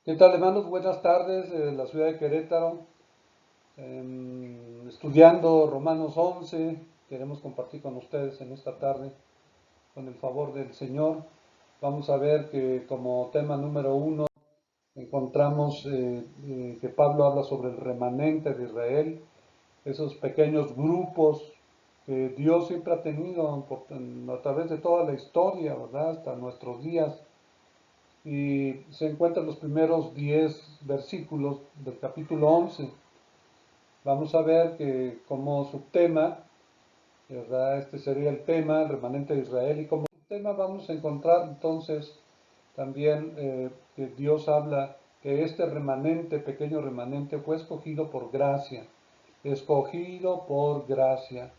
¿Qué tal, hermanos? Buenas tardes de la ciudad de Querétaro. Estudiando Romanos 11, queremos compartir con ustedes en esta tarde, con el favor del Señor. Vamos a ver que como tema número uno encontramos que Pablo habla sobre el remanente de Israel, esos pequeños grupos que Dios siempre ha tenido a través de toda la historia, ¿verdad? Hasta nuestros días. Y se encuentran los primeros 10 versículos del capítulo 11. Vamos a ver que como subtema, ¿verdad? Este sería el tema, el remanente de Israel, y como subtema vamos a encontrar entonces también que Dios habla que este remanente, pequeño remanente, fue escogido por gracia, escogido por gracia.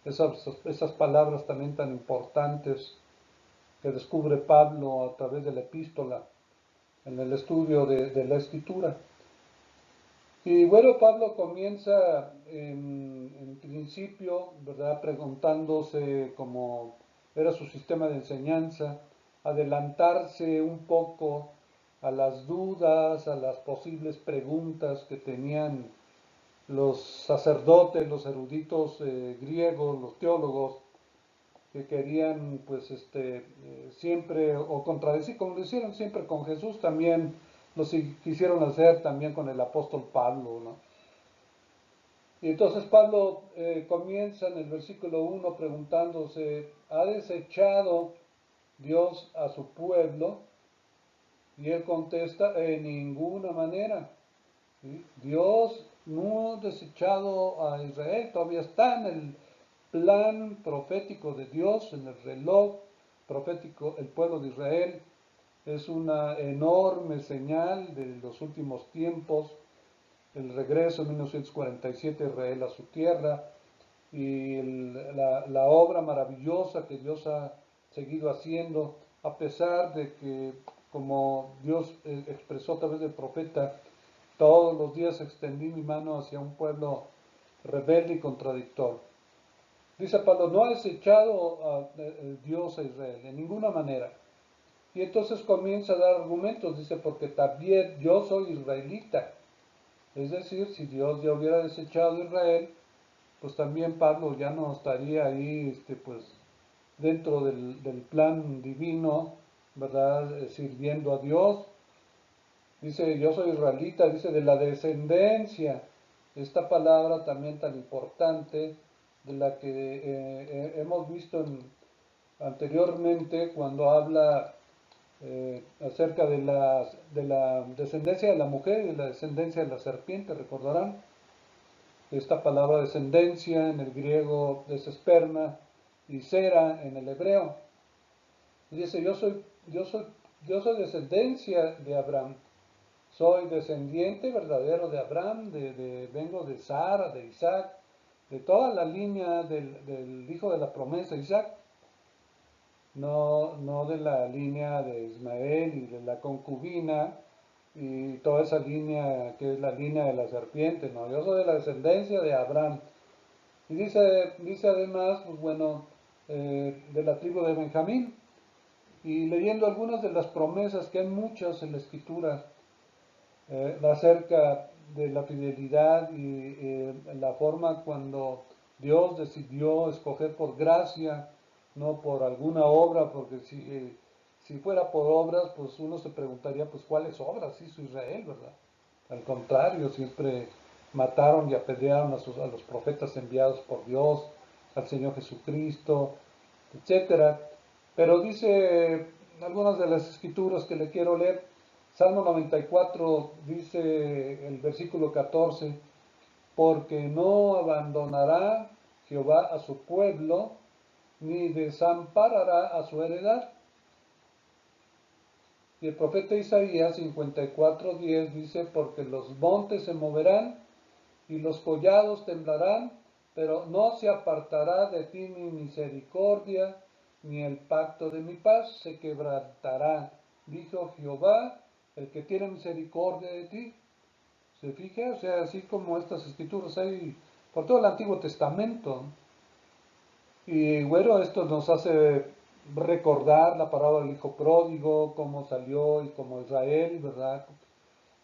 Esas palabras también tan importantes que descubre Pablo a través de la epístola en el estudio de la escritura. Y bueno, Pablo comienza en principio, ¿verdad?, preguntándose cómo era su sistema de enseñanza, adelantarse un poco a las dudas, a las posibles preguntas que tenían los sacerdotes, los eruditos griegos, los teólogos, que querían pues siempre o contradecir, como lo hicieron siempre con Jesús, también lo quisieron hacer también con el apóstol Pablo, ¿no? Y entonces Pablo comienza en el versículo 1 preguntándose, ¿ha desechado Dios a su pueblo? Y él contesta, en ninguna manera. ¿Sí? Dios no ha desechado a Israel, todavía está en el plan profético de Dios, en el reloj profético. El pueblo de Israel es una enorme señal de los últimos tiempos, el regreso en 1947 de Israel a su tierra y la obra maravillosa que Dios ha seguido haciendo, a pesar de que, como Dios expresó a través del profeta, todos los días extendí mi mano hacia un pueblo rebelde y contradictor. Dice Pablo, no ha desechado a Dios a Israel, en ninguna manera. Y entonces comienza a dar argumentos, dice, porque también yo soy israelita. Es decir, si Dios ya hubiera desechado a Israel, pues también Pablo ya no estaría ahí, pues, dentro del plan divino, ¿verdad? Sirviendo a Dios. Dice, yo soy israelita, dice, de la descendencia. Esta palabra también tan importante, de la que hemos visto anteriormente cuando habla acerca de la descendencia de la mujer y de la descendencia de la serpiente, recordarán. Esta palabra descendencia en el griego es esperma y cera en el hebreo. Y dice, yo soy descendencia de Abraham. Soy descendiente verdadero de Abraham, vengo de Sara, de Isaac, de toda la línea del hijo de la promesa, Isaac, no de la línea de Ismael y de la concubina y toda esa línea que es la línea de la serpiente, no, yo soy de la descendencia de Abraham. Y dice además, pues bueno, de la tribu de Benjamín, y leyendo algunas de las promesas, que hay muchas en la escritura, acerca de la fidelidad y la forma cuando Dios decidió escoger por gracia, no por alguna obra, porque si fuera por obras, pues uno se preguntaría, pues cuáles obras hizo Israel, ¿verdad? Al contrario, siempre mataron y apedrearon a los profetas enviados por Dios, al Señor Jesucristo, etcétera. Pero dice algunas de las escrituras que le quiero leer. Salmo 94 dice el versículo 14, porque no abandonará Jehová a su pueblo, ni desamparará a su heredad. Y el profeta Isaías 54:10 dice, porque los montes se moverán y los collados temblarán, pero no se apartará de ti mi misericordia, ni el pacto de mi paz se quebrantará, dijo Jehová, el que tiene misericordia de ti. ¿Se fija? O sea, así como estas escrituras hay por todo el Antiguo Testamento. Y bueno, esto nos hace recordar la parábola del hijo pródigo, cómo salió y cómo Israel, ¿verdad?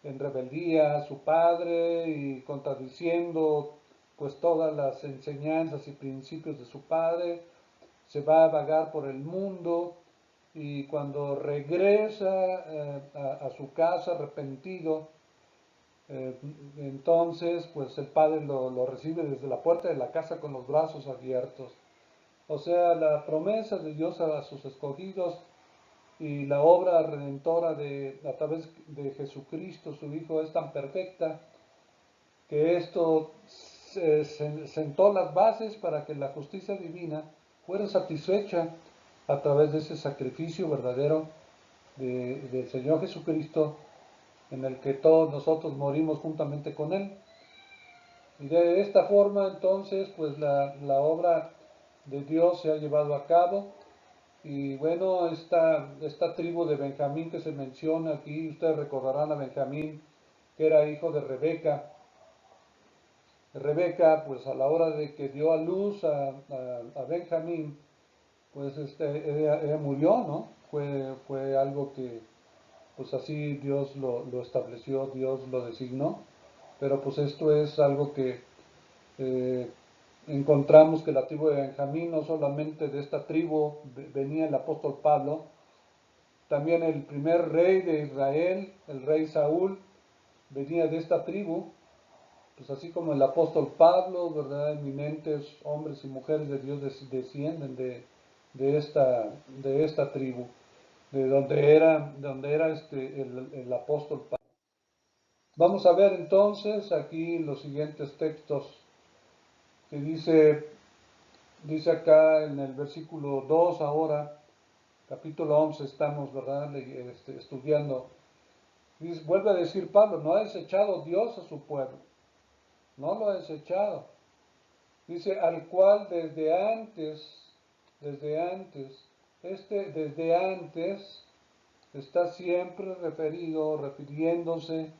en rebeldía a su padre y contradiciendo pues todas las enseñanzas y principios de su padre, se va a vagar por el mundo y cuando regresa a su casa arrepentido, entonces pues el padre lo recibe desde la puerta de la casa con los brazos abiertos. O sea, la promesa de Dios a sus escogidos y la obra redentora a través de Jesucristo, su Hijo, es tan perfecta que esto sentó las bases para que la justicia divina fuera satisfecha a través de ese sacrificio verdadero del Señor Jesucristo, en el que todos nosotros morimos juntamente con Él. Y de esta forma entonces pues la obra de Dios se ha llevado a cabo. Y bueno, esta tribu de Benjamín que se menciona aquí, ustedes recordarán a Benjamín, que era hijo de Rebeca. Rebeca, pues a la hora de que dio a luz a Benjamín, pues ella murió, ¿no? Fue algo que, pues así Dios lo estableció, Dios lo designó. Pero pues esto es algo que eh, encontramos que la tribu de Benjamín, no solamente de esta tribu venía el apóstol Pablo, también el primer rey de Israel, el rey Saúl, venía de esta tribu, pues así como el apóstol Pablo, ¿verdad? Eminentes hombres y mujeres de Dios descienden de esta tribu, de donde era el apóstol Pablo. Vamos a ver entonces aquí los siguientes textos que dice acá en el versículo 2 ahora, capítulo 11 estamos, ¿verdad? Estudiando. Dice, vuelve a decir Pablo, no ha desechado Dios a su pueblo, no lo ha desechado. Dice, al cual desde antes, desde antes está siempre refiriéndose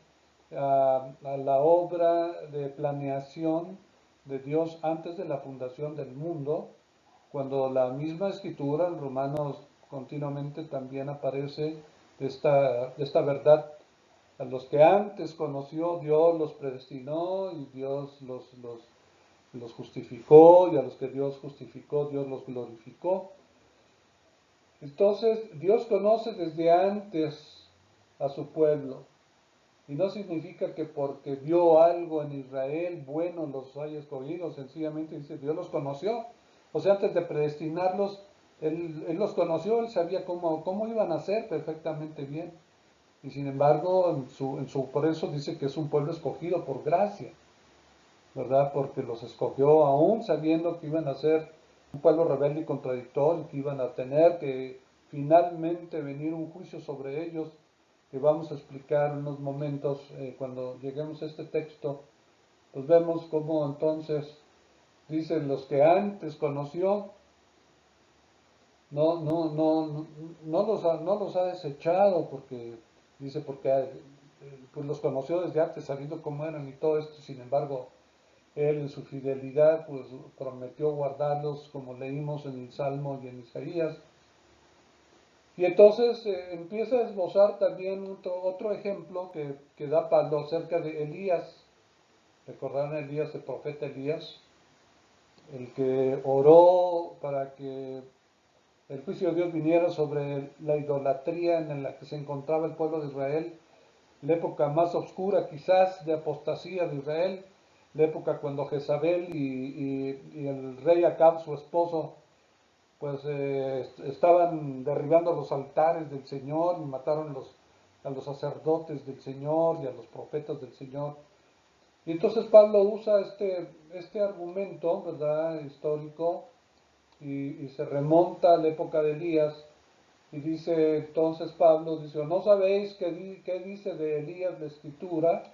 a la obra de planeación de Dios antes de la fundación del mundo, cuando la misma escritura en Romanos continuamente también aparece de esta verdad. A los que antes conoció, Dios los predestinó y Dios los justificó, y a los que Dios justificó, Dios los glorificó. Entonces, Dios conoce desde antes a su pueblo. Y no significa que porque vio algo en Israel bueno los haya escogido, sencillamente dice, Dios los conoció. O sea, antes de predestinarlos, Él los conoció, Él sabía cómo iban a ser perfectamente bien. Y sin embargo, por eso dice que es un pueblo escogido por gracia, ¿verdad? Porque los escogió aún sabiendo que iban a ser un pueblo rebelde y contradictorio, que iban a tener que finalmente venir un juicio sobre ellos, que vamos a explicar en unos momentos cuando lleguemos a este texto. Pues vemos cómo entonces dice los que antes conoció, no los ha desechado, porque dice porque pues los conoció desde antes, sabiendo cómo eran y todo esto. Sin embargo, Él en su fidelidad pues prometió guardarlos, como leímos en el Salmo y en Isaías. Y entonces empieza a esbozar también otro ejemplo que da Pablo acerca de Elías. Recordarán a Elías, el profeta Elías, el que oró para que el juicio de Dios viniera sobre la idolatría en la que se encontraba el pueblo de Israel, la época más oscura quizás de apostasía de Israel, la época cuando Jezabel y el rey Acab, su esposo, pues estaban derribando los altares del Señor y mataron a los sacerdotes del Señor y a los profetas del Señor. Y entonces Pablo usa este argumento, ¿verdad?, histórico, y se remonta a la época de Elías, y dice entonces Pablo, dice, ¿no sabéis qué dice de Elías la Escritura?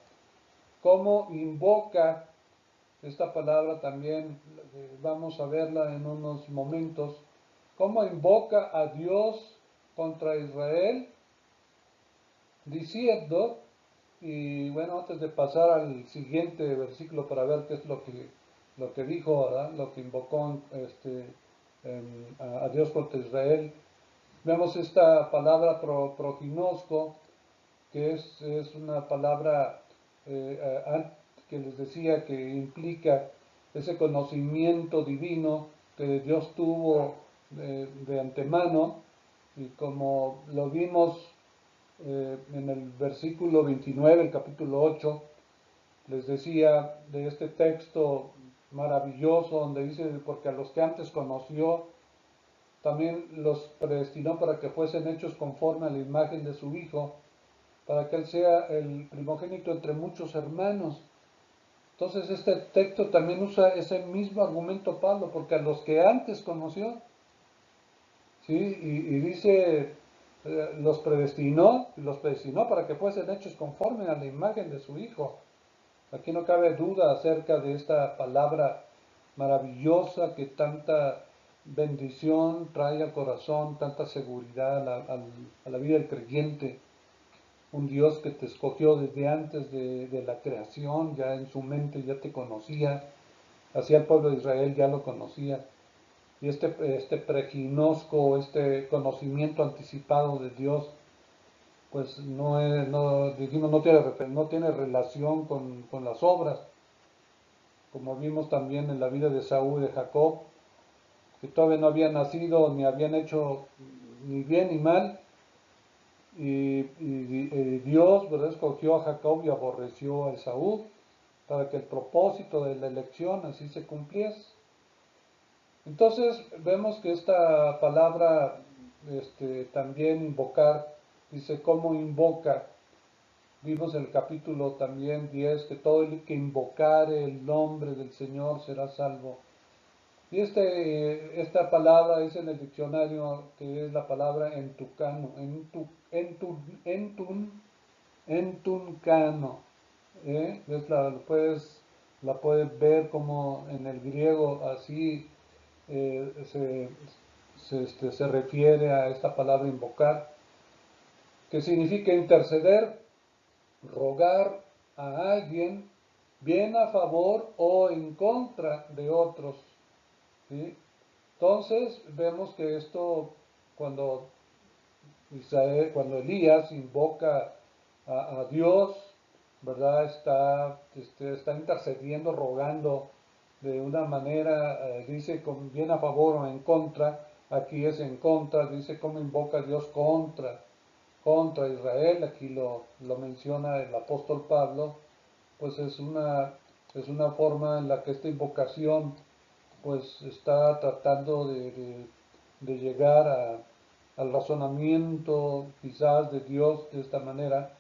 ¿Cómo invoca esta palabra también? Vamos a verla en unos momentos. ¿Cómo invoca a Dios contra Israel? Diciendo, y bueno, antes de pasar al siguiente versículo para ver qué es lo que dijo, ¿verdad?, lo que invocó a Dios contra Israel, vemos esta palabra proginosco, que es una palabra que les decía que implica ese conocimiento divino que Dios tuvo de antemano, y como lo vimos en el versículo 29, el capítulo 8, les decía de este texto maravilloso donde dice, porque a los que antes conoció, también los predestinó para que fuesen hechos conforme a la imagen de su Hijo, para que Él sea el primogénito entre muchos hermanos. Entonces este texto también usa ese mismo argumento Pablo, porque a los que antes conoció, ¿sí? Y dice, los predestinó para que fuesen hechos conforme a la imagen de su Hijo. Aquí no cabe duda acerca de esta palabra maravillosa que tanta bendición trae al corazón, tanta seguridad a la vida del creyente. Un Dios que te escogió desde antes de la creación, ya en su mente ya te conocía, así el pueblo de Israel ya lo conocía. Y este preginosco, este conocimiento anticipado de Dios, pues dijimos, no tiene relación con las obras, como vimos también en la vida de Saúl y de Jacob, que todavía no habían nacido ni habían hecho ni bien ni mal, y Dios, ¿verdad?, escogió a Jacob y aborreció a Esaú para que el propósito de la elección así se cumpliese. Entonces vemos que esta palabra también invocar, dice cómo invoca. Vimos en el capítulo también 10 que todo el que invocare el nombre del Señor será salvo. Y esta palabra es en el diccionario, que es la palabra entucano, entuncano. La puedes ver como en el griego así se refiere a esta palabra invocar, que significa interceder, rogar a alguien, bien a favor o en contra de otros. ¿Sí? Entonces vemos que esto, cuando cuando Elías invoca a Dios, ¿verdad? Está intercediendo, rogando de una manera, dice bien a favor o en contra. Aquí es en contra, dice cómo invoca a Dios contra Israel. Aquí lo menciona el apóstol Pablo. Pues es una forma en la que esta invocación pues está tratando de llegar al razonamiento quizás de Dios de esta manera.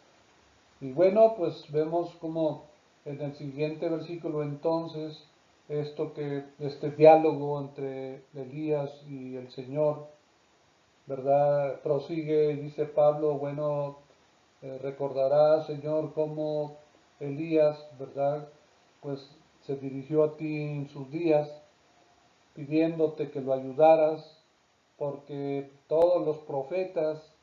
Y bueno, pues vemos como en el siguiente versículo entonces este diálogo entre Elías y el Señor, ¿verdad? Prosigue, dice Pablo, bueno, recordarás, Señor, cómo Elías, ¿verdad? Pues se dirigió a ti en sus días pidiéndote que lo ayudaras, porque todos los profetas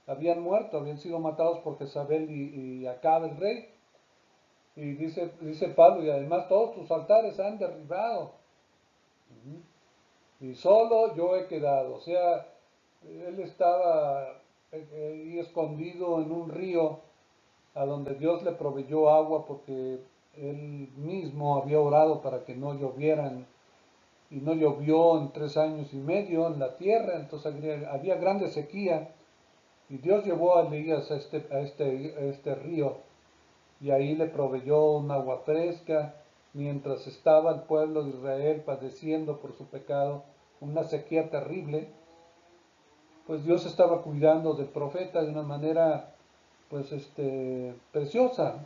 habían muerto, habían sido matados por Jezabel y Acab el rey. Y dice Pablo, y además todos tus altares han derribado. Y solo yo he quedado. O sea, él estaba ahí escondido en un río a donde Dios le proveyó agua porque él mismo había orado para que no llovieran y no llovió en 3 años y medio en la tierra, entonces había grande sequía, y Dios llevó a Elías a este río, y ahí le proveyó un agua fresca, mientras estaba el pueblo de Israel padeciendo por su pecado una sequía terrible. Pues Dios estaba cuidando del profeta de una manera pues preciosa.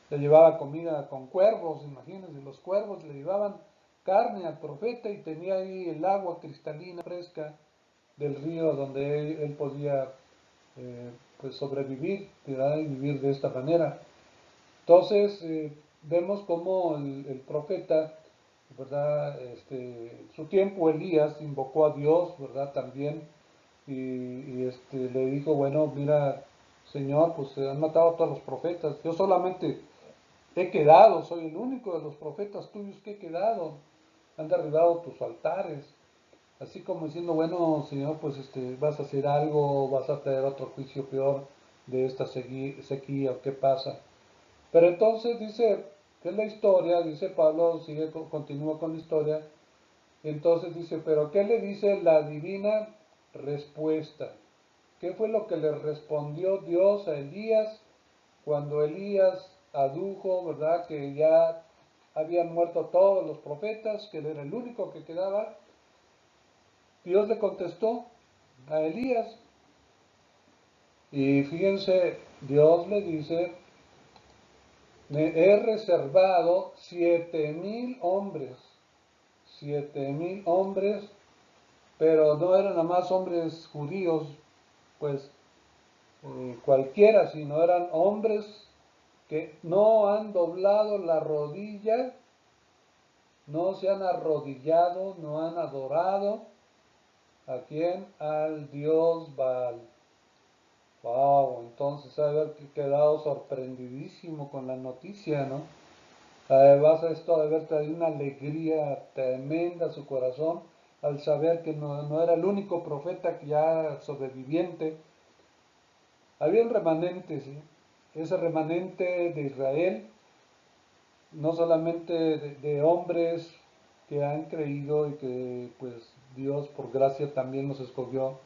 Le llevaba comida con cuervos, imagínense, los cuervos le llevaban carne al profeta y tenía ahí el agua cristalina, fresca del río donde él podía pues sobrevivir, ¿verdad? Y vivir de esta manera. Entonces vemos como el profeta, ¿verdad? Su tiempo Elías invocó a Dios, ¿verdad? También y le dijo, bueno, mira, Señor, pues se han matado a todos los profetas, yo solamente he quedado, soy el único de los profetas tuyos que he quedado, han derribado tus altares, así como diciendo, bueno, Señor, pues vas a hacer algo, vas a traer otro juicio peor de esta sequía o qué pasa. Pero entonces dice, que es la historia, dice Pablo, continúa con la historia, y entonces dice, pero ¿qué le dice la divina respuesta? ¿Qué fue lo que le respondió Dios a Elías cuando Elías adujo, verdad, que ya habían muerto todos los profetas, que él era el único que quedaba? Dios le contestó a Elías, y fíjense, Dios le dice, me he reservado 7,000 hombres, 7,000 hombres, pero no eran nada más hombres judíos, pues cualquiera, sino eran hombres que no han doblado la rodilla, no se han arrodillado, no han adorado a quién, al Dios Baal. Wow, entonces haber quedado sorprendidísimo con la noticia, ¿no? Además esto de haber traído una alegría tremenda a su corazón al saber que no era el único profeta que ya sobreviviente. Había un remanente, ¿sí? Ese remanente de Israel, no solamente de hombres que han creído y que pues Dios por gracia también los escogió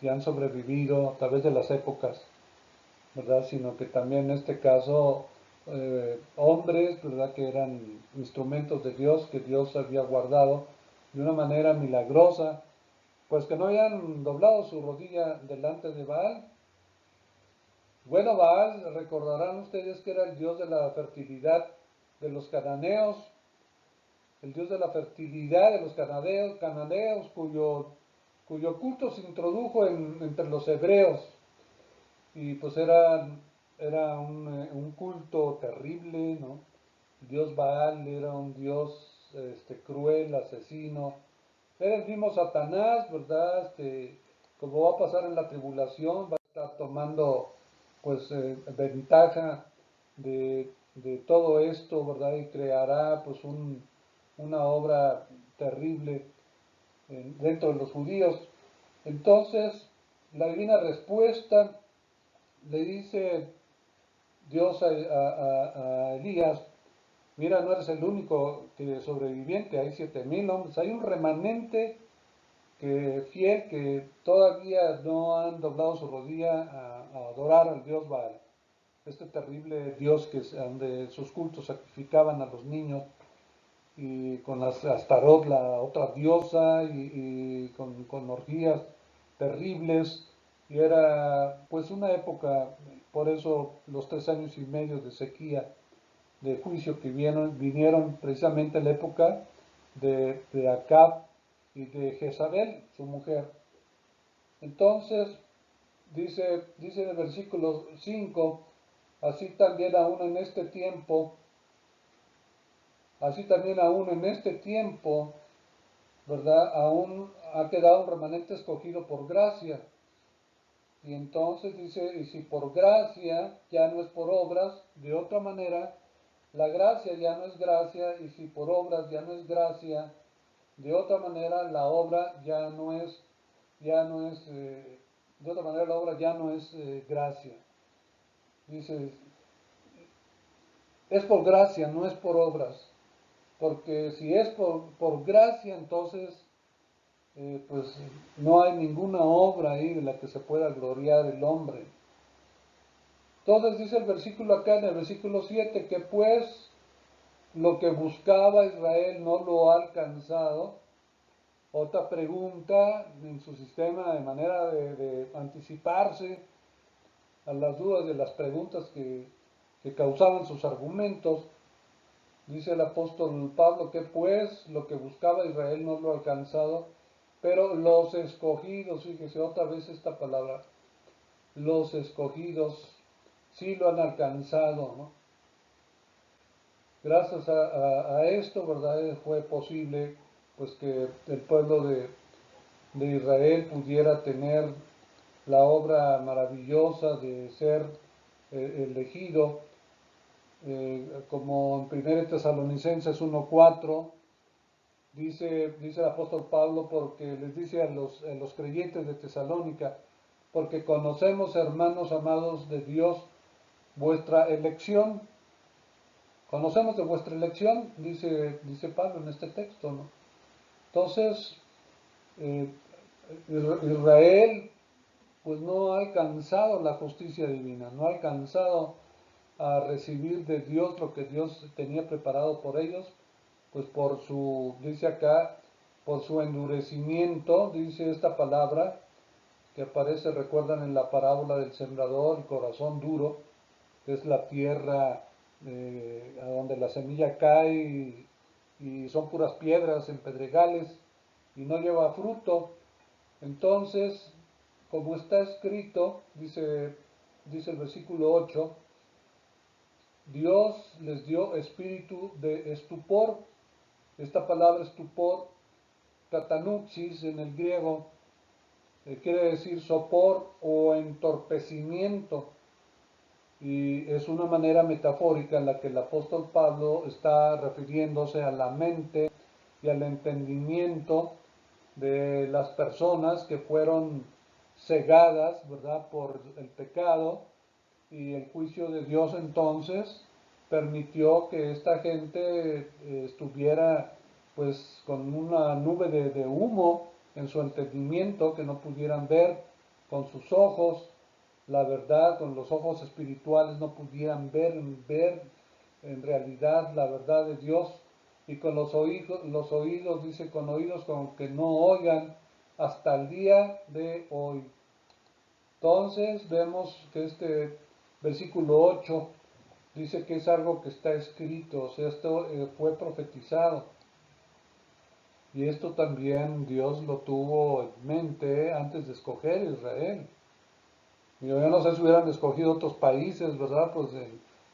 y han sobrevivido a través de las épocas, ¿verdad? Sino que también en este caso hombres, ¿verdad? Que eran instrumentos de Dios, que Dios había guardado de una manera milagrosa, pues que no habían doblado su rodilla delante de Baal. Bueno, Baal, recordarán ustedes que era el dios de la fertilidad de los cananeos, el dios de la fertilidad de los cananeos cuyo culto se introdujo entre los hebreos. Y pues era un culto terrible, ¿no? Dios Baal era un dios cruel, asesino. Era el mismo Satanás, ¿verdad? Como va a pasar en la tribulación, va a estar tomando pues ventaja de todo esto, ¿verdad? Y creará pues una obra terrible dentro de los judíos. Entonces, la divina respuesta le dice Dios a Elías, mira, no eres el único sobreviviente, hay 7,000 hombres, hay un remanente fiel que todavía no han doblado su rodilla a adorar al Dios Baal, este terrible Dios donde sus cultos sacrificaban a los niños y con las Astarot, la otra diosa, y con orgías terribles, y era pues una época, por eso los 3 años y medio de sequía, de juicio que vinieron precisamente en la época de Acab y de Jezabel, su mujer. Entonces, dice en el versículo 5, así también aún en este tiempo, ¿verdad? Aún ha quedado un remanente escogido por gracia. Y entonces dice, y si por gracia ya no es por obras, de otra manera, la gracia ya no es gracia, y si por obras ya no es gracia, de otra manera la obra de otra manera la obra ya no es gracia. Dice, es por gracia, no es por obras. Porque si es por gracia, entonces pues no hay ninguna obra ahí de la que se pueda gloriar el hombre. Entonces dice el versículo acá, en el versículo 7, que pues lo que buscaba Israel no lo ha alcanzado. Otra pregunta en su sistema de manera de anticiparse a las dudas de las preguntas que causaban sus argumentos. Dice el apóstol Pablo que pues lo que buscaba Israel no lo ha alcanzado, pero los escogidos, fíjese otra vez esta palabra, los escogidos sí lo han alcanzado, ¿no? Gracias a esto, ¿verdad? Fue posible pues que el pueblo de Israel pudiera tener la obra maravillosa de ser elegido, como en 1 Tesalonicenses 1:4 dice el apóstol Pablo, porque les dice a los creyentes de Tesalónica, porque conocemos, hermanos amados de Dios, vuestra elección. Conocemos de vuestra elección, dice Pablo en este texto, ¿no? Entonces, eh, Israel pues no ha alcanzado la justicia divina, no ha alcanzado a recibir de Dios lo que Dios tenía preparado por ellos, pues por su, dice acá, por su endurecimiento, dice esta palabra que aparece, recuerdan en la parábola del sembrador, el corazón duro, que es la tierra a donde la semilla cae y son puras piedras en pedregales y no lleva fruto. Entonces, como está escrito, dice el versículo 8, Dios les dio espíritu de estupor. Esta palabra estupor, katanuxis en el griego, quiere decir sopor o entorpecimiento. Y es una manera metafórica en la que el apóstol Pablo está refiriéndose a la mente y al entendimiento de las personas que fueron cegadas, ¿verdad?, por el pecado, y el juicio de Dios entonces permitió que esta gente estuviera pues con una nube de humo en su entendimiento, que no pudieran ver con sus ojos la verdad, con los ojos espirituales no pudieran ver en realidad la verdad de Dios, y con los oídos, dice, con oídos con que no oigan hasta el día de hoy. Entonces vemos que este versículo 8 dice que es algo que está escrito, o sea, esto fue profetizado. Y esto también Dios lo tuvo en mente antes de escoger Israel. Yo no sé si hubieran escogido otros países, ¿verdad? Pues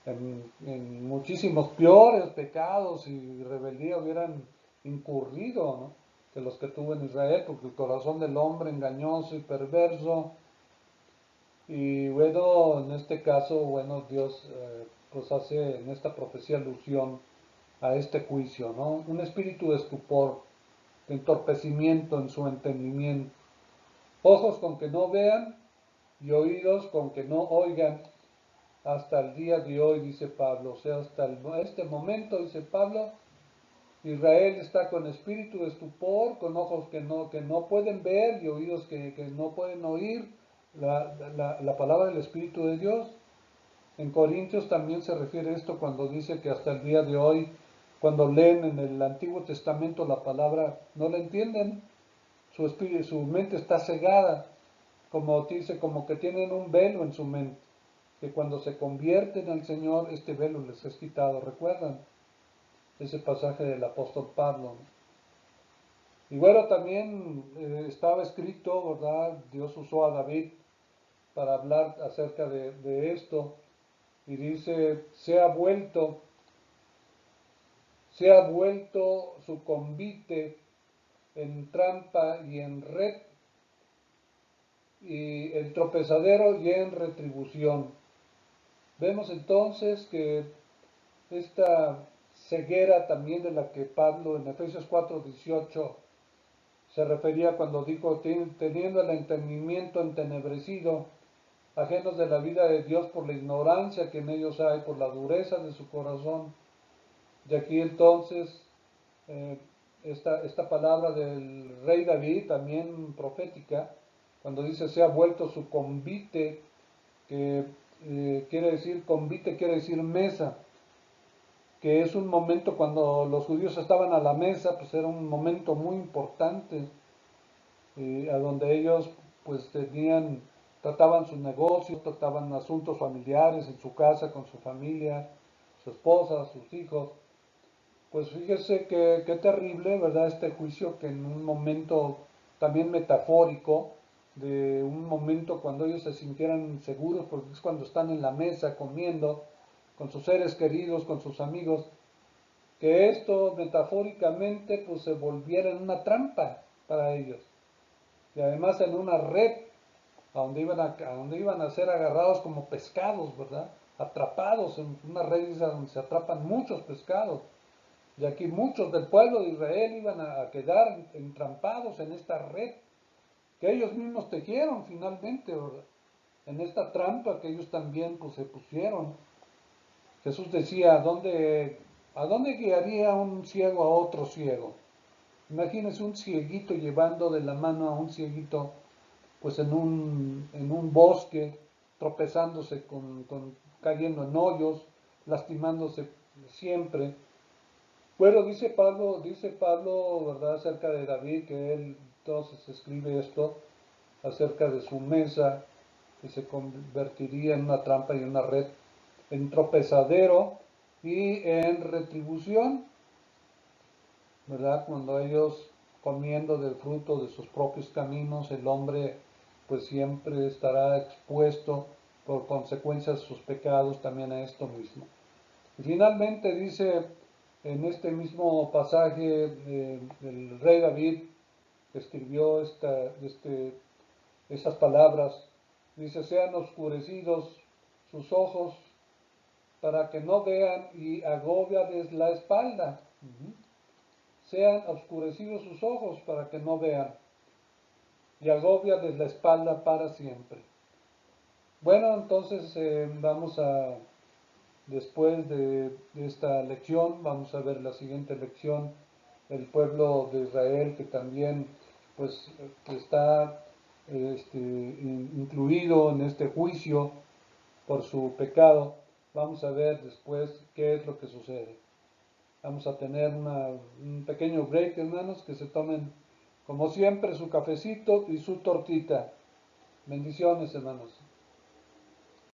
en muchísimos peores pecados y rebeldía hubieran incurrido, ¿no?, que los que tuvo en Israel, porque el corazón del hombre engañoso y perverso. Y bueno, en este caso, bueno, Dios pues hace en esta profecía alusión a este juicio, ¿no? Un espíritu de estupor, de entorpecimiento en su entendimiento, ojos con que no vean y oídos con que no oigan hasta el día de hoy, dice Pablo. O sea, hasta este momento, dice Pablo, Israel está con espíritu de estupor, con ojos que no pueden ver y oídos que no pueden oír la palabra del Espíritu de Dios. En Corintios también se refiere a esto cuando dice que hasta el día de hoy, cuando leen en el Antiguo Testamento la palabra, no la entienden, su mente está cegada, como dice, como que tienen un velo en su mente, que cuando se convierten al Señor, este velo les es quitado. ¿Recuerdan ese pasaje del apóstol Pablo? Y bueno, también estaba escrito, ¿verdad? Dios usó a David para hablar acerca de esto, y dice, se ha vuelto su convite en trampa y en red, y el tropezadero y en retribución. Vemos entonces que esta ceguera también de la que Pablo en Efesios 4:18 se refería cuando dijo, teniendo el entendimiento entenebrecido, ajenos de la vida de Dios por la ignorancia que en ellos hay, por la dureza de su corazón. De aquí entonces esta palabra del rey David, también profética, cuando dice se ha vuelto su convite, que convite quiere decir mesa, que es un momento cuando los judíos estaban a la mesa, pues era un momento muy importante, a donde ellos pues trataban sus negocios, trataban asuntos familiares en su casa, con su familia, su esposa, sus hijos. Pues fíjese qué terrible, ¿verdad? Este juicio, que en un momento también metafórico, de un momento cuando ellos se sintieran seguros, porque es cuando están en la mesa comiendo con sus seres queridos, con sus amigos, que esto metafóricamente pues se volviera en una trampa para ellos, y además en una red a donde iban a ser agarrados como pescados, ¿verdad? Atrapados en una red donde se atrapan muchos pescados. Y aquí muchos del pueblo de Israel iban a quedar entrampados en esta red. que ellos mismos tejieron finalmente, ¿verdad? En esta trampa que ellos también pues, se pusieron. Jesús decía, a dónde guiaría un ciego a otro ciego? Imagínense un cieguito llevando de la mano a un cieguito pues en un bosque, tropezándose cayendo en hoyos, lastimándose siempre. Bueno, dice Pablo, ¿verdad?, acerca de David, que él entonces escribe esto, acerca de su mesa, que se convertiría en una trampa y una red, en tropezadero y en retribución, ¿verdad? Cuando ellos comiendo del fruto de sus propios caminos, el hombre pues siempre estará expuesto por consecuencias de sus pecados también a esto mismo. Y finalmente dice en este mismo pasaje el rey David que escribió esas palabras, dice, sean oscurecidos sus ojos para que no vean y agóviales la espalda. Sean oscurecidos sus ojos para que no vean y agóviales la espalda para siempre. Bueno, entonces después de esta lección, vamos a ver la siguiente lección, el pueblo de Israel que también pues está incluido en este juicio por su pecado. Vamos a ver después qué es lo que sucede. Vamos a tener un pequeño break, hermanos, que se tomen como siempre su cafecito y su tortita. Bendiciones, hermanos.